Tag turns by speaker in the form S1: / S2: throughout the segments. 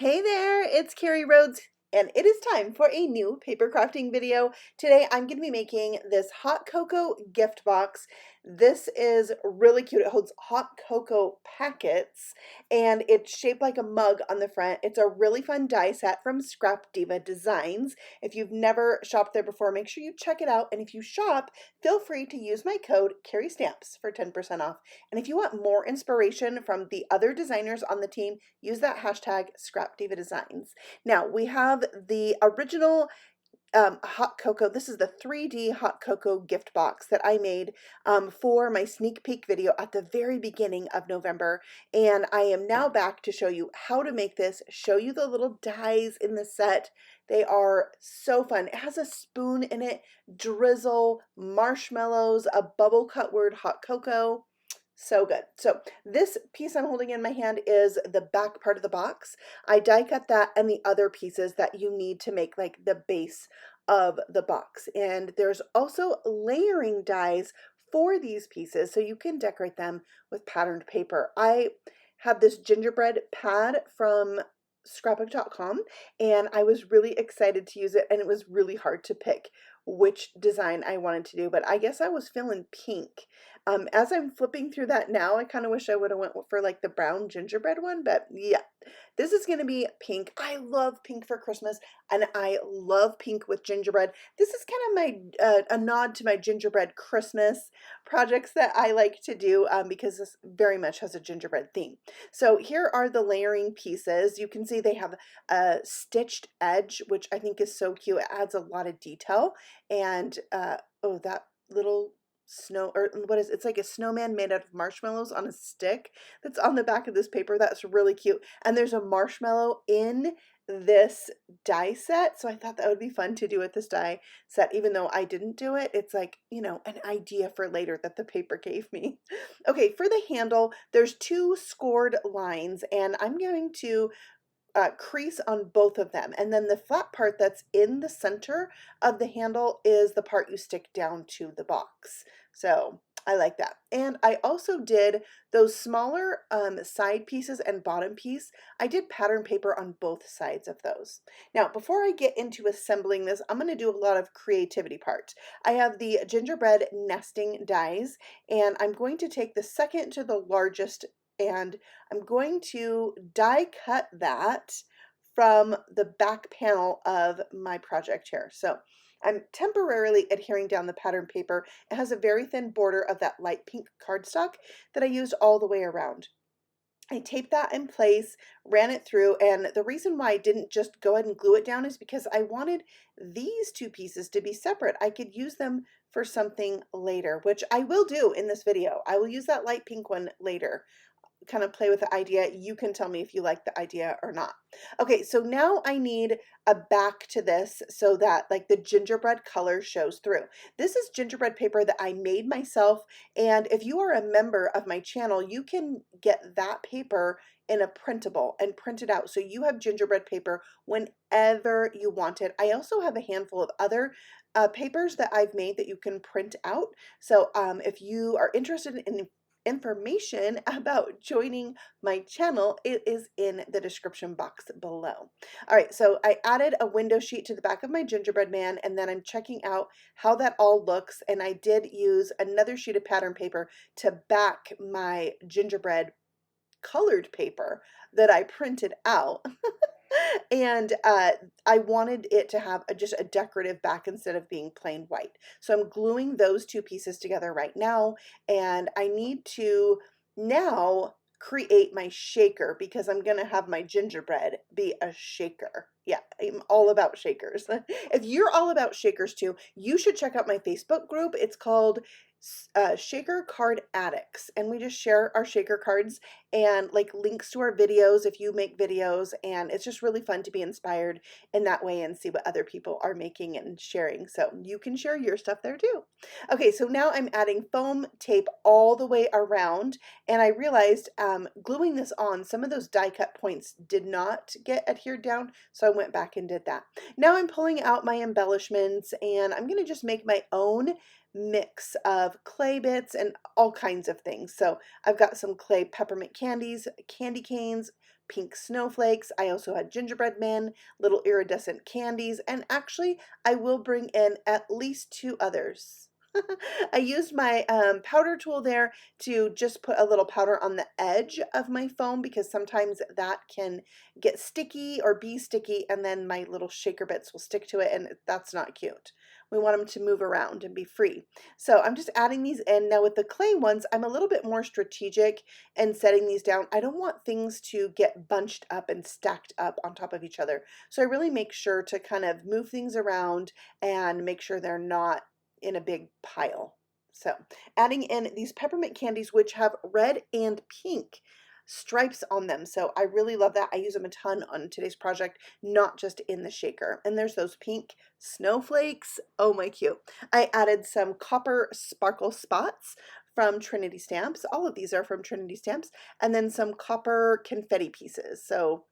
S1: Hey there, it's Carrie Rhodes, and it is time for a new paper crafting video. Today I'm going to be making this hot cocoa gift box. This is really cute. It holds hot cocoa packets, and it's shaped like a mug on the front. It's a really fun die set from Diva Designs. If you've never shopped there before, make sure you check it out, and if you shop, feel free to use my code CarrieStamps for 10% off. And if you want more inspiration from the other designers on the team, use that hashtag Diva Designs. Now we have the original hot cocoa. This is the 3D hot cocoa gift box that I made for my sneak peek video at the very beginning of November. And I am now back to show you how to make this, show you the little dies in the set. They are so fun. It has a spoon in it, drizzle, marshmallows, a bubble cut word, hot cocoa. So good. So this piece I'm holding in my hand is the back part of the box. I die cut that and the other pieces that you need to make like the base of the box. And there's also layering dies for these pieces so you can decorate them with patterned paper. I have this gingerbread pad from scrapbook.com and I was really excited to use it, and it was really hard to pick which design I wanted to do, but I guess I was feeling pink. As I'm flipping through that now, I kind of wish I would have went for like the brown gingerbread one, but yeah, this is going to be pink. I love pink for Christmas, and I love pink with gingerbread. This is kind of my a nod to my gingerbread Christmas projects that I like to do because this very much has a gingerbread theme. So here are the layering pieces. You can see they have a stitched edge, which I think is so cute. It adds a lot of detail. And oh, that little snow, or what is it's like a snowman made out of marshmallows on a stick that's on the back of this paper. That's really cute. And there's a marshmallow in this die set, so I thought that would be fun to do with this die set, even though I didn't do it. It's like, you know, an idea for later that the paper gave me. Okay, for the handle, there's two scored lines, and I'm going to crease on both of them, and then the flat part that's in the center of the handle is the part you stick down to the box. So I like that. And I also did those smaller side pieces and bottom piece. I did pattern paper on both sides of those. Now, before I get into assembling this, I'm going to do a lot of creativity part. I have the gingerbread nesting dies, and I'm going to take the second to the largest, and I'm going to die cut that from the back panel of my project here. So I'm temporarily adhering down the pattern paper. It has a very thin border of that light pink cardstock that I used all the way around. I taped that in place, ran it through, and the reason why I didn't just go ahead and glue it down is because I wanted these two pieces to be separate. I could use them for something later, which I will do in this video. I will use that light pink one later. Kind of play with the idea. You can tell me if you like the idea or not. Okay, so now I need a back to this so that like the gingerbread color shows through. This is gingerbread paper that I made myself, and if you are a member of my channel, you can get that paper in a printable and print it out so you have gingerbread paper whenever you want it. I also have a handful of other papers that I've made that you can print out. So if you are interested in information about joining my channel, it is in the description box below. All right, so I added a window sheet to the back of my gingerbread man, and then I'm checking out how that all looks, and I did use another sheet of pattern paper to back my gingerbread colored paper that I printed out. And I wanted it to have just a decorative back instead of being plain white. So I'm gluing those two pieces together right now, and I need to now create my shaker because I'm going to have my gingerbread be a shaker. Yeah, I'm all about shakers. If you're all about shakers too, you should check out my Facebook group. It's called Shaker Card Addicts, and we just share our shaker cards and like links to our videos if you make videos, and it's just really fun to be inspired in that way and see what other people are making and sharing, so you can share your stuff there too. Okay, so now I'm adding foam tape all the way around, and I realized gluing this on, some of those die cut points did not get adhered down, so I went back and did that. Now I'm pulling out my embellishments, and I'm going to just make my own mix of clay bits and all kinds of things. So I've got some clay peppermint candies, candy canes, pink snowflakes. I also had gingerbread men, little iridescent candies, and actually I will bring in at least two others. I used my powder tool there to just put a little powder on the edge of my foam because sometimes that can get sticky or be sticky and then my little shaker bits will stick to it and that's not cute. We want them to move around and be free. So I'm just adding these in. Now with the clay ones, I'm a little bit more strategic in setting these down. I don't want things to get bunched up and stacked up on top of each other. So I really make sure to kind of move things around and make sure they're not in a big pile. So adding in these peppermint candies, which have red and pink stripes on them. So I really love that. I use them a ton on today's project, not just in the shaker. And there's those pink snowflakes. Oh my cute. I added some copper sparkle spots from Trinity Stamps. All of these are from Trinity Stamps. And then some copper confetti pieces. So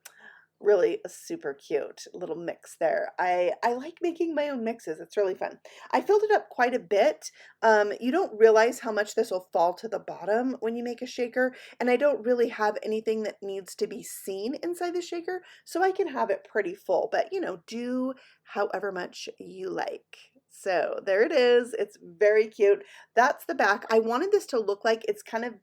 S1: really a super cute little mix there. I like making my own mixes. It's really fun. I filled it up quite a bit. You don't realize how much this will fall to the bottom when you make a shaker, and I don't really have anything that needs to be seen inside the shaker, so I can have it pretty full, but you know, do however much you like. So there it is. It's very cute. That's the back. I wanted this to look like it's kind of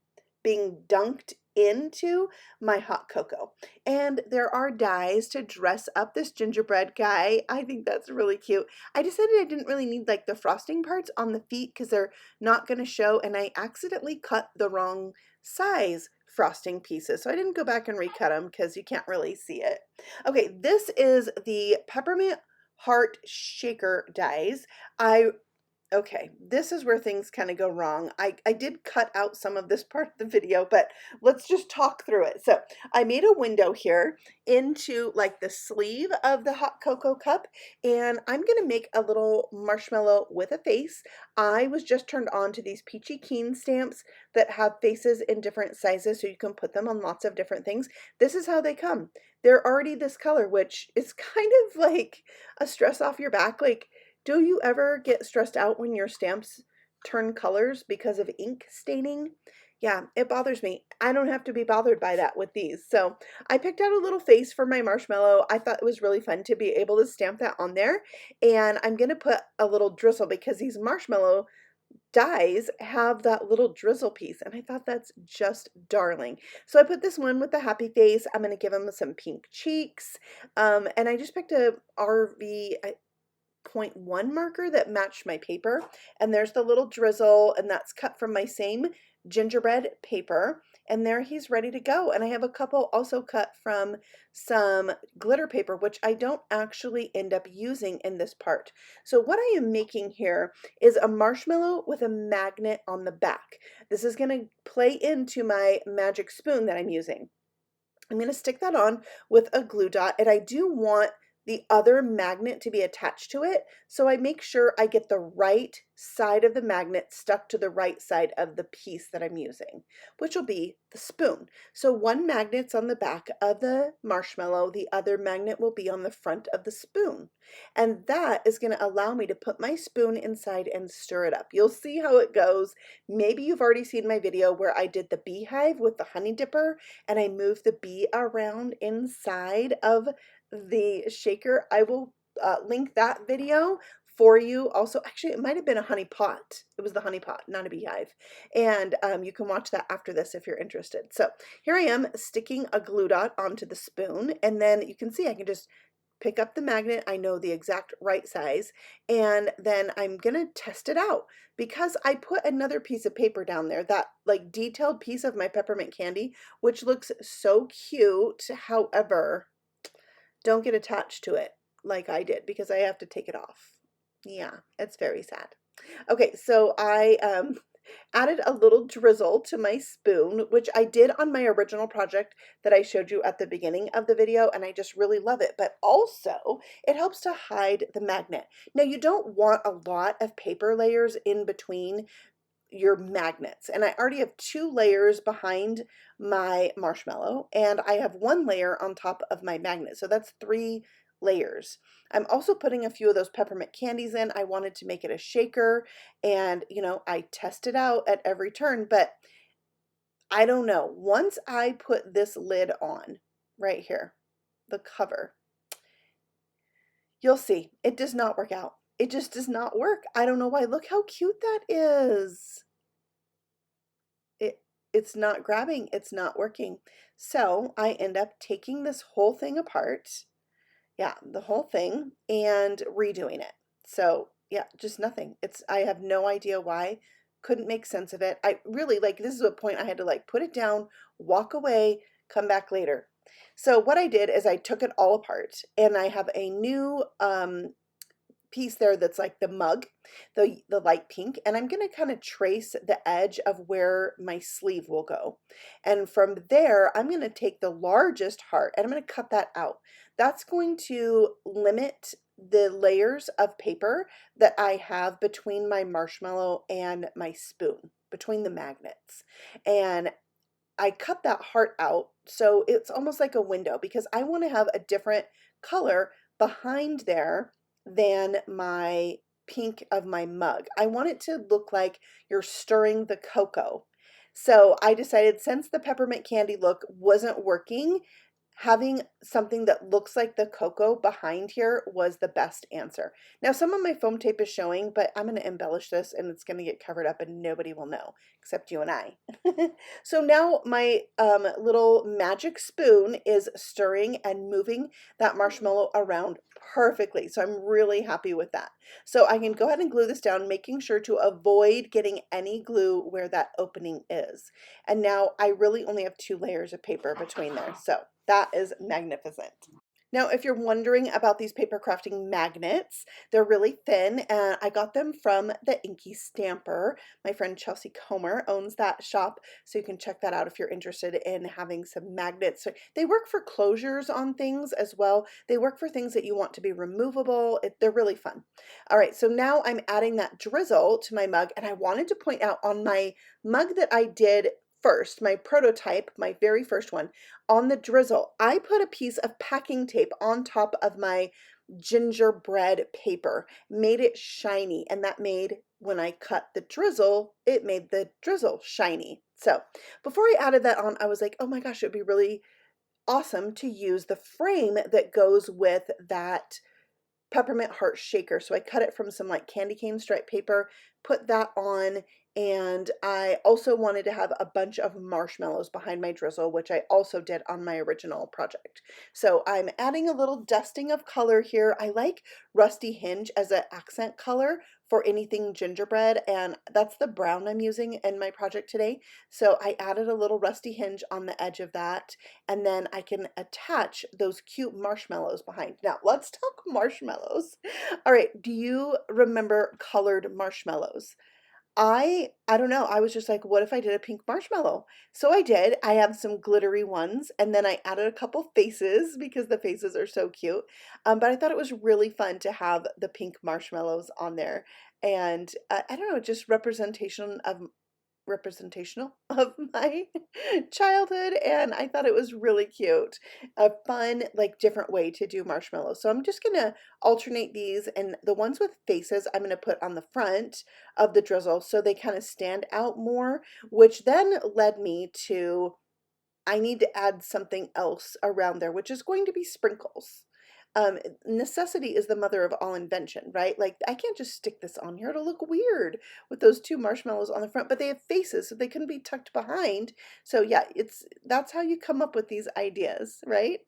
S1: being dunked into my hot cocoa. And there are dies to dress up this gingerbread guy. I think that's really cute. I decided I didn't really need like the frosting parts on the feet because they're not going to show, and I accidentally cut the wrong size frosting pieces. So I didn't go back and recut them because you can't really see it. Okay, this is the peppermint heart shaker dies. Okay, this is where things kind of go wrong. I did cut out some of this part of the video, but let's just talk through it. So I made a window here into like the sleeve of the hot cocoa cup, and I'm going to make a little marshmallow with a face. I was just turned on to these Peachy Keen stamps that have faces in different sizes, so you can put them on lots of different things. This is how they come. They're already this color, which is kind of like a stress off your back. Like, do you ever get stressed out when your stamps turn colors because of ink staining? Yeah, it bothers me. I don't have to be bothered by that with these. So I picked out a little face for my marshmallow. I thought it was really fun to be able to stamp that on there. And I'm going to put a little drizzle because these marshmallow dies have that little drizzle piece, and I thought that's just darling. So I put this one with the happy face. I'm going to give him some pink cheeks. And I just picked a RV 0.1 marker that matched my paper, and there's the little drizzle, and that's cut from my same gingerbread paper, and there he's ready to go. And I have a couple also cut from some glitter paper, which I don't actually end up using in this part. So what I am making here is a marshmallow with a magnet on the back. This is going to play into my magic spoon that I'm using. I'm going to stick that on with a glue dot, and I do want the other magnet to be attached to it, so I make sure I get the right side of the magnet stuck to the right side of the piece that I'm using, which will be the spoon. So one magnet's on the back of the marshmallow, the other magnet will be on the front of the spoon, and that is going to allow me to put my spoon inside and stir it up. You'll see how it goes. Maybe you've already seen my video where I did the beehive with the honey dipper and I moved the bee around inside of the shaker. I will link that video for you. Also, actually, it might have been a honey pot. It was the honey pot, not a beehive. And you can watch that after this if you're interested. So here I am sticking a glue dot onto the spoon, and then you can see I can just pick up the magnet. I know the exact right size, and then I'm gonna test it out because I put another piece of paper down there, that like detailed piece of my peppermint candy, which looks so cute. However, don't get attached to it like I did because I have to take it off. Yeah, it's very sad. Okay, so I added a little drizzle to my spoon, which I did on my original project that I showed you at the beginning of the video, and I just really love it. But also, it helps to hide the magnet. Now, you don't want a lot of paper layers in between your magnets, and I already have 2 layers behind my marshmallow, and I have 1 layer on top of my magnet, so that's 3 layers. I'm also putting a few of those peppermint candies in. I wanted to make it a shaker, and you know, I test it out at every turn, but I don't know, once I put this lid on, right here, the cover. You'll see, it does not work out. It just does not work. I don't know why. Look how cute that is. It, it's not grabbing, it's not working. So I end up taking this whole thing apart. Yeah, the whole thing, and redoing it. So yeah, just nothing. I have no idea why. Couldn't make sense of it. I really, like, this is a point I had to like put it down, walk away, come back later. So what I did is I took it all apart, and I have a new piece there that's like the mug, the light pink, and I'm going to kind of trace the edge of where my sleeve will go. And from there, I'm going to take the largest heart and I'm going to cut that out. That's going to limit the layers of paper that I have between my marshmallow and my spoon, between the magnets. And I cut that heart out so it's almost like a window, because I want to have a different color behind there than my pink of my mug. I want it to look like you're stirring the cocoa. So I decided, since the peppermint candy look wasn't working, having something that looks like the cocoa behind here was the best answer. Now, some of my foam tape is showing, but I'm going to embellish this and it's going to get covered up and nobody will know except you and I. So now my little magic spoon is stirring and moving that marshmallow around perfectly. So I'm really happy with that. So I can go ahead and glue this down, making sure to avoid getting any glue where that opening is. And now I really only have 2 layers of paper between there. So that is magnificent. Now, if you're wondering about these paper crafting magnets, they're really thin, and I got them from the Inky Stamper. My friend Chelsea Comer owns that shop, so you can check that out if you're interested in having some magnets. So they work for closures on things as well. They work for things that you want to be removable. They're really fun. All right, so now I'm adding that drizzle to my mug, and I wanted to point out on my mug that I did first, my prototype, my very first one, on the drizzle, I put a piece of packing tape on top of my gingerbread paper, made it shiny, and that made, when I cut the drizzle, it made the drizzle shiny. So before I added that on, I was like, oh my gosh, it would be really awesome to use the frame that goes with that peppermint heart shaker. So I cut it from some like candy cane stripe paper, put that on, and I also wanted to have a bunch of marshmallows behind my drizzle, which I also did on my original project. So I'm adding a little dusting of color here. I like Rusty Hinge as an accent color for anything gingerbread, and that's the brown I'm using in my project today. So I added a little Rusty Hinge on the edge of that, and then I can attach those cute marshmallows behind. Now let's talk marshmallows. All right, do you remember colored marshmallows? I don't know. I was just like, what if I did a pink marshmallow? So I did. I have some glittery ones, and then I added a couple faces because the faces are so cute. But I thought it was really fun to have the pink marshmallows on there, and I don't know, just representational of my childhood, and I thought it was really cute. A fun, like, different way to do marshmallows. So I'm just gonna alternate these, and the ones with faces I'm gonna put on the front of the drizzle so they kind of stand out more, which then led me to, I need to add something else around there, which is going to be sprinkles. Necessity is the mother of all invention, right? Like, I can't just stick this on here. It'll look weird with those 2 marshmallows on the front, but they have faces, so they couldn't be tucked behind. So yeah, that's how you come up with these ideas, right?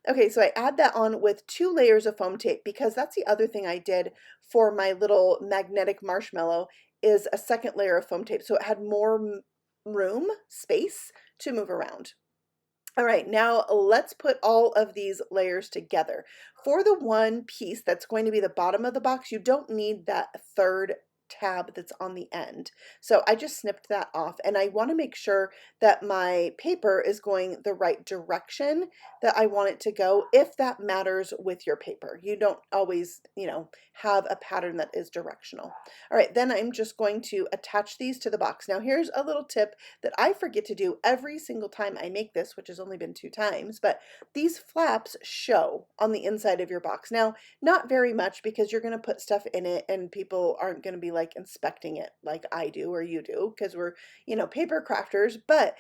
S1: Okay, so I add that on with 2 layers of foam tape, because that's the other thing I did for my little magnetic marshmallow, is a second layer of foam tape, so it had more room, space to move around. All right, now let's put all of these layers together. For the one piece that's going to be the bottom of the box, you don't need that third tab that's on the end. So I just snipped that off, and I want to make sure that my paper is going the right direction that I want it to go, if that matters with your paper. You don't always, have a pattern that is directional. All right, then I'm just going to attach these to the box. Now here's a little tip that I forget to do every single time I make this, which has only been 2 times, but these flaps show on the inside of your box. Now, not very much, because you're going to put stuff in it and people aren't going to be like inspecting it like I do or you do, because we're, paper crafters, but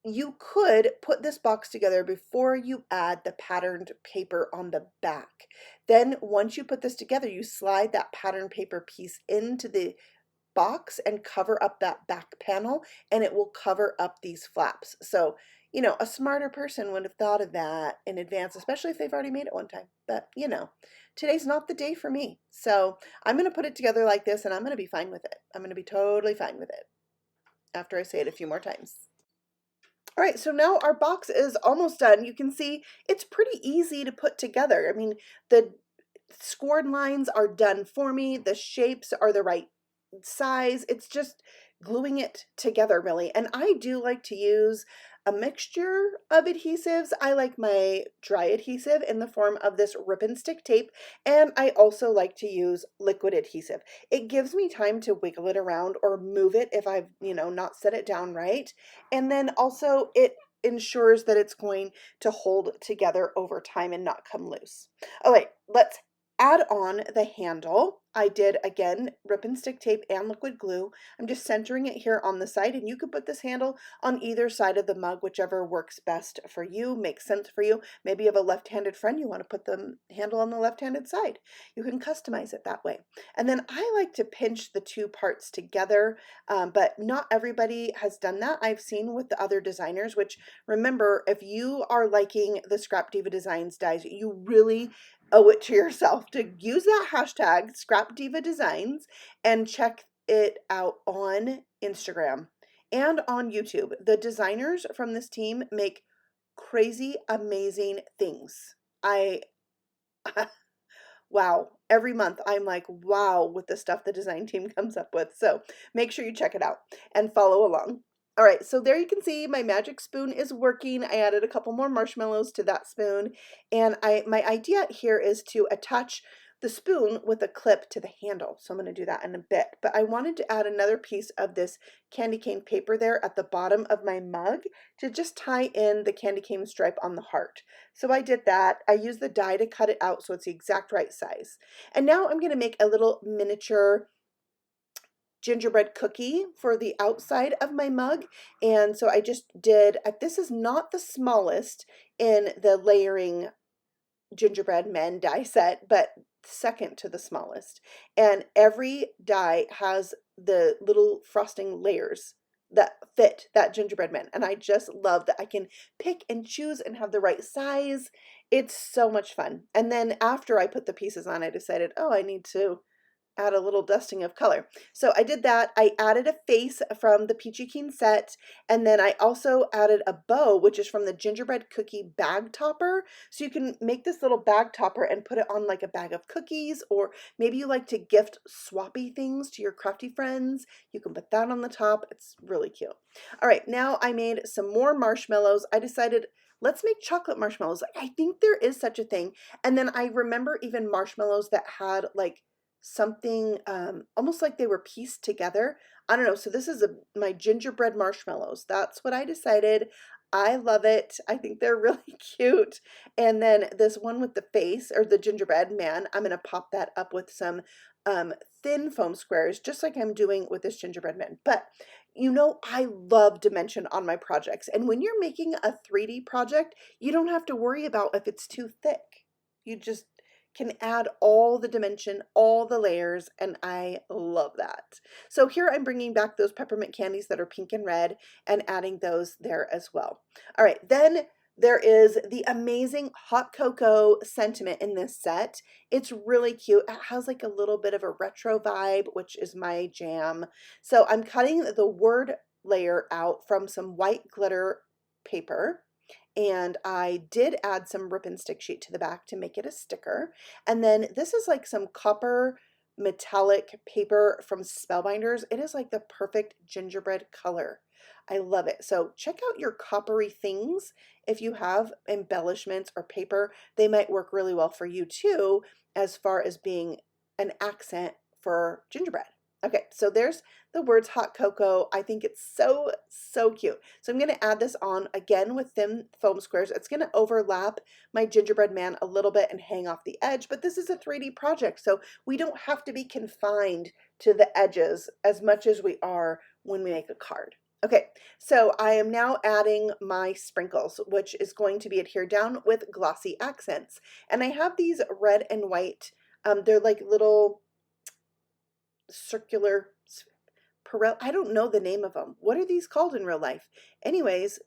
S1: you could put this box together before you add the patterned paper on the back. Then once you put this together, you slide that patterned paper piece into the box and cover up that back panel, and it will cover up these flaps. So, you know, a smarter person would have thought of that in advance, especially if they've already made it one time. But, you know, today's not the day for me. So I'm going to put it together like this, and I'm going to be fine with it. I'm going to be totally fine with it after I say it a few more times. All right, so now our box is almost done. You can see it's pretty easy to put together. I mean, the scored lines are done for me. The shapes are the right size. It's just gluing it together really. And I do like to use a mixture of adhesives. I like my dry adhesive in the form of this rip and stick tape, and I also like to use liquid adhesive. It gives me time to wiggle it around or move it if I've, you know, not set it down right. And then also it ensures that it's going to hold together over time and not come loose. All right, let's add on the handle. I did, again, rip and stick tape and liquid glue. I'm just centering it here on the side, and you could put this handle on either side of the mug, whichever works best for you, makes sense for you. Maybe you have a left-handed friend, you want to put the handle on the left-handed side. You can customize it that way. And then I like to pinch the two parts together, but not everybody has done that. I've seen with the other designers, which, remember, if you are liking the Scrap Diva Designs dies, you really owe it to yourself to use that hashtag Scrap Diva Designs and check it out on Instagram and on YouTube. The designers from this team make crazy, amazing things. Wow, every month I'm like, wow, with the stuff the design team comes up with. So make sure you check it out and follow along. All right, so there you can see my magic spoon is working. I added a couple more marshmallows to that spoon, and my idea here is to attach the spoon with a clip to the handle. So I'm going to do that in a bit, but I wanted to add another piece of this candy cane paper there at the bottom of my mug to just tie in the candy cane stripe on the heart. So I did that. I used the die to cut it out so it's the exact right size. And now I'm going to make a little miniature gingerbread cookie for the outside of my mug. And so I just did, this is not the smallest in the layering gingerbread men die set, but second to the smallest. And every die has the little frosting layers that fit that gingerbread man. And I just love that I can pick and choose and have the right size. It's so much fun. And then after I put the pieces on, I decided, oh, I need to add a little dusting of color. So I did that. I added a face from the Peachy Keen set, and then I also added a bow, which is from the gingerbread cookie bag topper. So you can make this little bag topper and put it on like a bag of cookies, or maybe you like to gift swappy things to your crafty friends. You can put that on the top. It's really cute. All right, now I made some more marshmallows. I decided, let's make chocolate marshmallows. I think there is such a thing. And then I remember even marshmallows that had like something almost like they were pieced together. I don't know. So this is my gingerbread marshmallows. That's what I decided. I love it. I think they're really cute. And then this one with the face, or the gingerbread man, I'm going to pop that up with some thin foam squares, just like I'm doing with this gingerbread man. But you know, I love dimension on my projects. And when you're making a 3D project, you don't have to worry about if it's too thick. You just can add all the dimension, all the layers, and I love that. So here I'm bringing back those peppermint candies that are pink and red and adding those there as well. All right, then there is the amazing hot cocoa sentiment in this set. It's really cute. It has like a little bit of a retro vibe, which is my jam. So I'm cutting the word layer out from some white glitter paper. And I did add some rip and stick sheet to the back to make it a sticker. And then this is like some copper metallic paper from Spellbinders. It is like the perfect gingerbread color. I love it. So check out your coppery things. If you have embellishments or paper, they might work really well for you too, as far as being an accent for gingerbread. Okay, so there's the words hot cocoa. I think it's so, so cute. So I'm going to add this on again with thin foam squares. It's going to overlap my gingerbread man a little bit and hang off the edge, but this is a 3D project, so we don't have to be confined to the edges as much as we are when we make a card. Okay, so I am now adding my sprinkles, which is going to be adhered down with glossy accents. And I have these red and white, they're like little circular, I don't know the name of them. What are these called in real life? Anyways,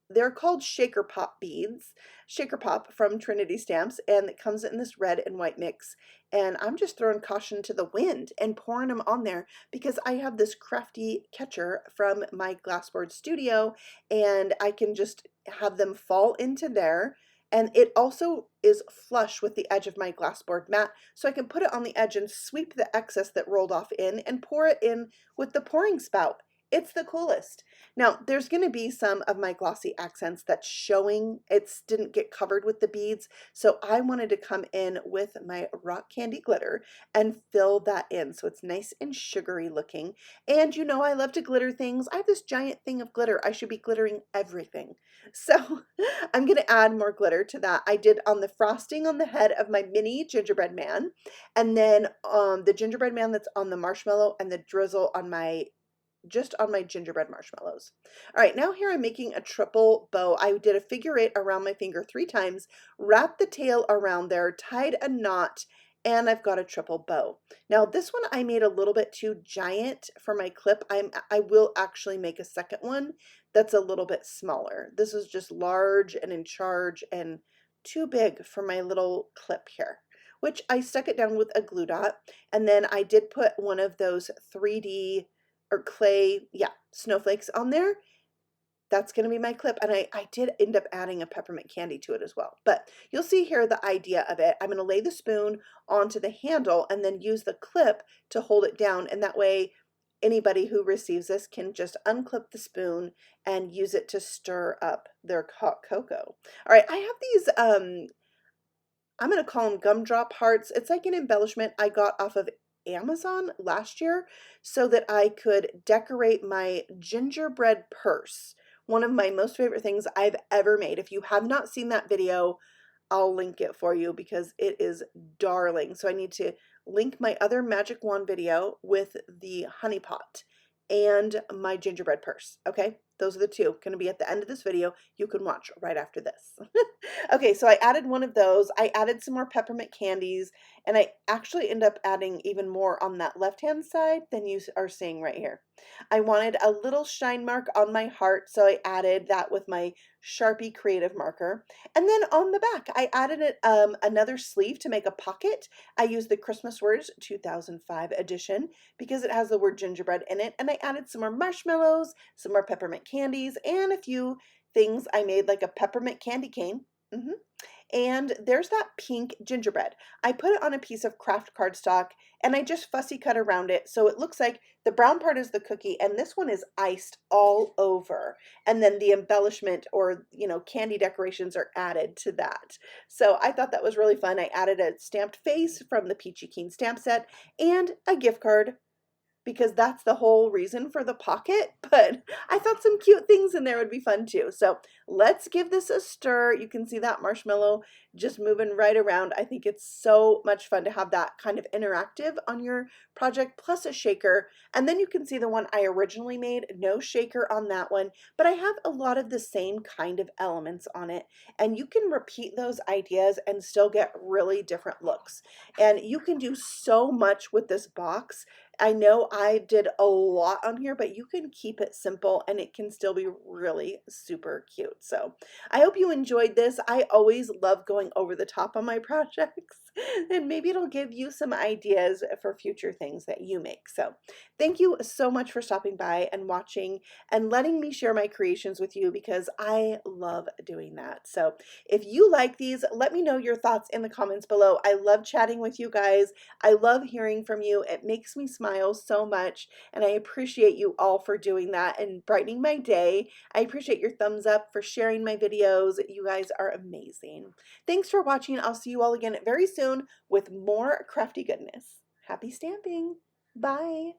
S1: they're called Shaker Pop beads, Shaker Pop from Trinity Stamps, and it comes in this red and white mix. And I'm just throwing caution to the wind and pouring them on there because I have this crafty catcher from my Glassboard Studio, and I can just have them fall into there. And it also is flush with the edge of my glassboard mat, so I can put it on the edge and sweep the excess that rolled off in and pour it in with the pouring spout. It's the coolest. Now, there's going to be some of my glossy accents that's showing. It didn't get covered with the beads, so I wanted to come in with my rock candy glitter and fill that in so it's nice and sugary looking. And you know I love to glitter things. I have this giant thing of glitter. I should be glittering everything. So I'm going to add more glitter to that. I did on the frosting on the head of my mini gingerbread man, and then the gingerbread man that's on the marshmallow, and the drizzle on my just on my gingerbread marshmallows. All right, now here I'm making a triple bow. I did a figure 8 around my finger 3 times, wrapped the tail around there, tied a knot, and I've got a triple bow. Now this one I made a little bit too giant for my clip. I will actually make a second one that's a little bit smaller. This is just large and in charge and too big for my little clip here, which I stuck it down with a glue dot, and then I did put one of those 3D or clay, yeah, snowflakes on there. That's going to be my clip. And I did end up adding a peppermint candy to it as well. But you'll see here the idea of it. I'm going to lay the spoon onto the handle and then use the clip to hold it down. And that way anybody who receives this can just unclip the spoon and use it to stir up their hot cocoa. All right, I have these, I'm going to call them gumdrop hearts. It's like an embellishment I got off of Amazon last year so that I could decorate my gingerbread purse. One of my most favorite things I've ever made. If you have not seen that video, I'll link it for you because it is darling. So I need to link my other magic wand video with the honey pot and my gingerbread purse. Okay, those are the two going to be at the end of this video. You can watch right after this. Okay, so I added one of those. I added some more peppermint candies, and I actually end up adding even more on that left-hand side than you are seeing right here. I wanted a little shine mark on my heart, so I added that with my Sharpie creative marker. And then on the back, I added another sleeve to make a pocket. I used the Christmas Words 2005 edition because it has the word gingerbread in it, and I added some more marshmallows, some more peppermint candies, and a few things I made like a peppermint candy cane. And there's that pink gingerbread. I put it on a piece of craft cardstock and I just fussy cut around it so it looks like the brown part is the cookie and this one is iced all over. And then the embellishment or, you know, candy decorations are added to that. So I thought that was really fun. I added a stamped face from the Peachy Keen stamp set and a gift card, because that's the whole reason for the pocket, but I thought some cute things in there would be fun too. So let's give this a stir. You can see that marshmallow just moving right around. I think it's so much fun to have that kind of interactive on your project, plus a shaker. And then you can see the one I originally made, no shaker on that one, but I have a lot of the same kind of elements on it. And you can repeat those ideas and still get really different looks. And you can do so much with this box. I know I did a lot on here, but you can keep it simple and it can still be really super cute. So I hope you enjoyed this. I always love going over the top on my projects, and maybe it'll give you some ideas for future things that you make. So thank you so much for stopping by and watching and letting me share my creations with you, because I love doing that. So if you like these, let me know your thoughts in the comments below. I love chatting with you guys. I love hearing from you. It makes me smile so much, and I appreciate you all for doing that and brightening my day. I appreciate your thumbs up for sharing my videos. You guys are amazing. Thanks for watching. I'll see you all again very soon with more crafty goodness. Happy stamping. Bye.